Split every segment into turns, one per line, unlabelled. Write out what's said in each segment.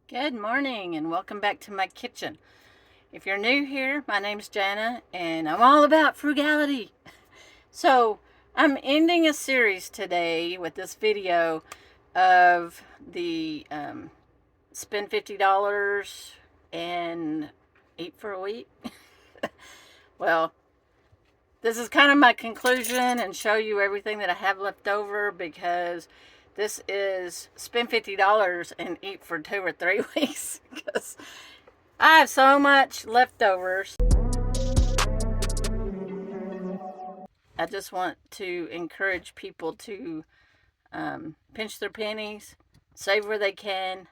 Good morning and welcome back to my kitchen. If you're new here, my name's Jana and I'm all about frugality. So I'm ending a series today with this video of the spend $50 and eat for a week. Well, this is kind of my conclusion and show you everything that I have left over, because this is spend $50 and eat for 2 or 3 weeks because I have so much leftovers. I just want to encourage people to pinch their pennies, save where they can,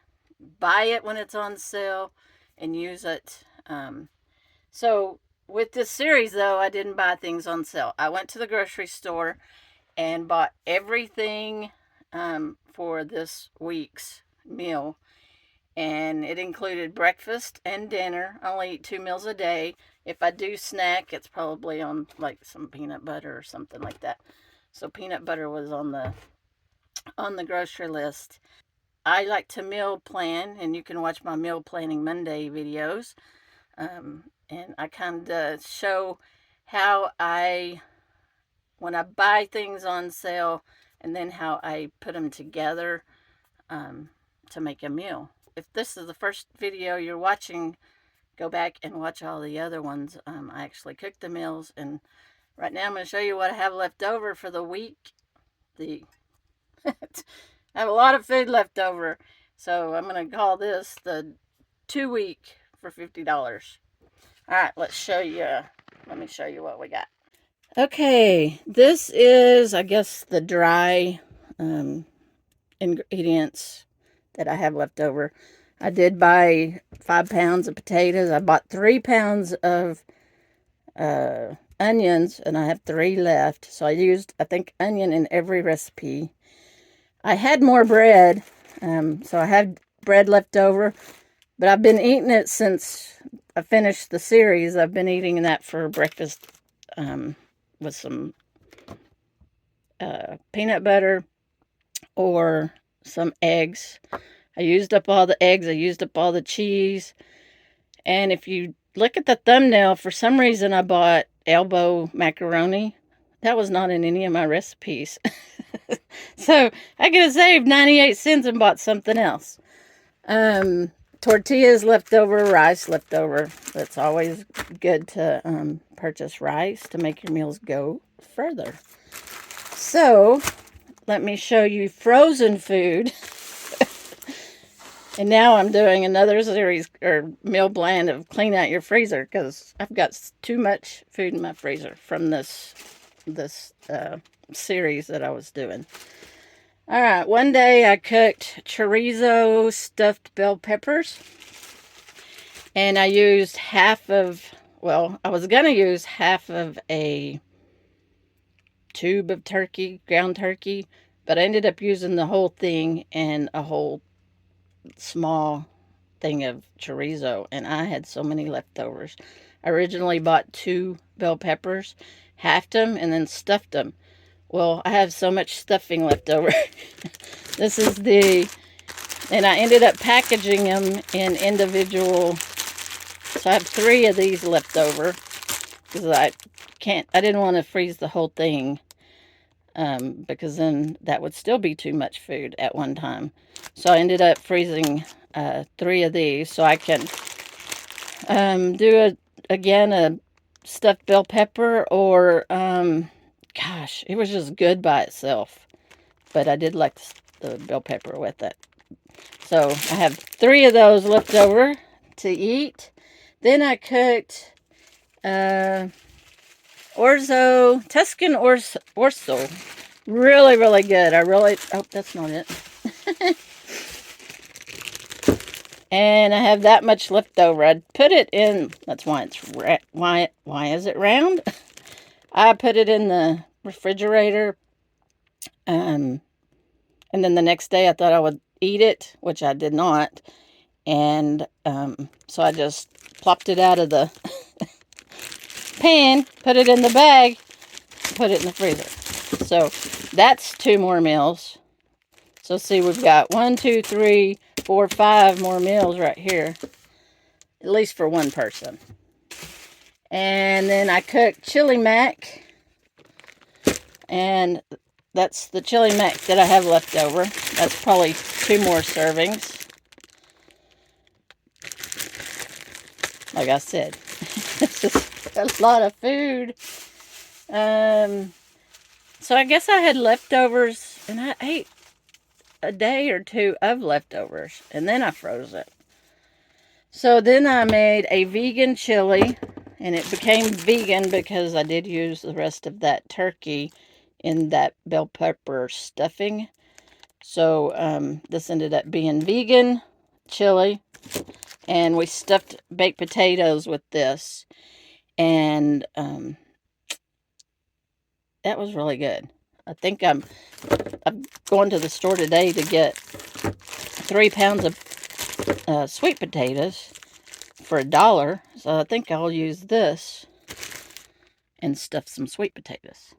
buy it when it's on sale, and use it. So with this series, though, I didn't buy things on sale. I went to the grocery store and bought everything for this week's meal. And it included breakfast and dinner. I only eat 2 meals a day. If I do snack, it's probably on like some peanut butter or something like that. So peanut butter was on the grocery list. I like to meal plan, and you can watch my meal planning Monday videos. And I kind of show how when I buy things on sale, and then how I put them together to make a meal. If this is the first video you're watching, go back and watch all the other ones. I actually cooked the meals, and right now I'm going to show you what I have left over for the week. I have a lot of food left over, so I'm going to call this the 2 week for $50. All right, let me show you what we got. Okay, this is, I guess, the dry ingredients that I have left over. I did buy 5 pounds of potatoes. I bought 3 pounds of onions, and I have 3 left. So I used, I think, onion in every recipe. I had more bread, so I have bread left over, but I've been eating it since I finished the series. I've been eating that for breakfast with some peanut butter or some eggs. I used up all the eggs. I used up all the cheese. And if you look at the thumbnail, for some reason I bought elbow macaroni. That was not in any of my recipes. So I could have saved 98 cents and bought something else. Tortillas left over, rice left over. It's always good to purchase rice to make your meals go further. So let me show you frozen food. And now I'm doing another series or meal plan of clean out your freezer, because I've got too much food in my freezer from this series that I was doing. All right, one day I cooked chorizo stuffed bell peppers, and I used I was going to use half of a tube of ground turkey, but I ended up using the whole thing and a whole small thing of chorizo, and I had so many leftovers. I originally bought 2 bell peppers, halved them, and then stuffed them. Well, I have so much stuffing left over. This is and I ended up packaging them in individual, so I have 3 of these left over, because I didn't want to freeze the whole thing, because then that would still be too much food at one time. So I ended up freezing 3 of these, so I can do a stuffed bell pepper, or gosh, it was just good by itself, but I did like the bell pepper with it. So I have 3 of those left over to eat. Then I cooked Tuscan Orzo. Really, really good. Oh, that's not it. And I have that much left over. I'd put it in, that's why it's, why is it round? I put it in the refrigerator, and then the next day I thought I would eat it, which I did not. And so I just plopped it out of the pan, put it in the bag, put it in the freezer. So that's 2 more meals. So see, we've got 1, 2, 3, 4 or 5 more meals right here, at least for one person. And then I cooked chili mac, and that's the chili mac that I have left over. That's probably 2 more servings. Like I said, it's just a lot of food. So I guess I had leftovers, and I ate a day or 2 of leftovers, and then I froze it. So then I made a vegan chili, and it became vegan because I did use the rest of that turkey in that bell pepper stuffing. So this ended up being vegan chili, and we stuffed baked potatoes with this, and that was really good. I think I'm going to the store today to get 3 pounds of sweet potatoes for $1. So I think I'll use this and stuff some sweet potatoes.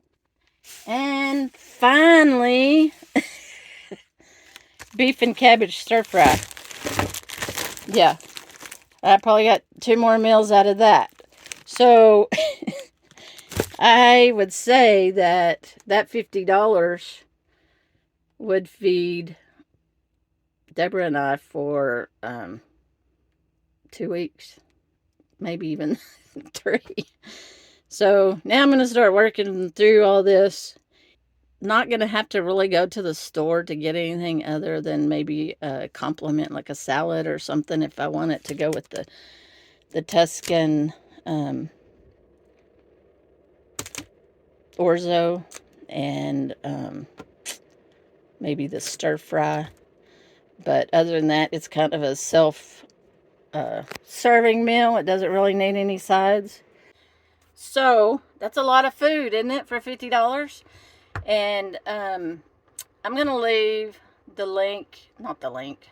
And finally, beef and cabbage stir fry. Yeah, I probably got 2 more meals out of that. So I would say that $50 would feed Deborah and I for 2 weeks, maybe even 3. So now I'm going to start working through all this. Not going to have to really go to the store to get anything other than maybe a compliment like a salad or something if I want it to go with the Tuscan Orzo and maybe the stir fry. But other than that, it's kind of a self-serving meal. It doesn't really need any sides. So that's a lot of food, isn't it, for $50? And I'm going to leave the link, not the link.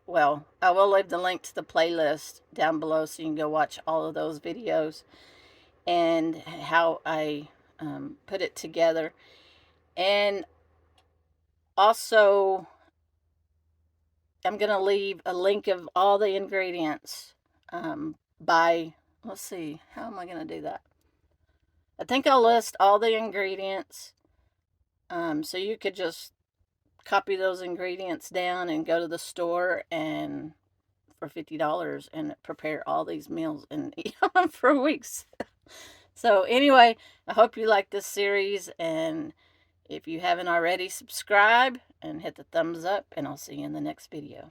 Well, I will leave the link to the playlist down below so you can go watch all of those videos and how I put it together. And also, I'm going to leave a link of all the ingredients let's see, how am I going to do that? I think I'll list all the ingredients so you could just copy those ingredients down and go to the store and for $50 and prepare all these meals and eat them for weeks. So anyway, I hope you like this series, and if you haven't already, subscribe and hit the thumbs up, and I'll see you in the next video.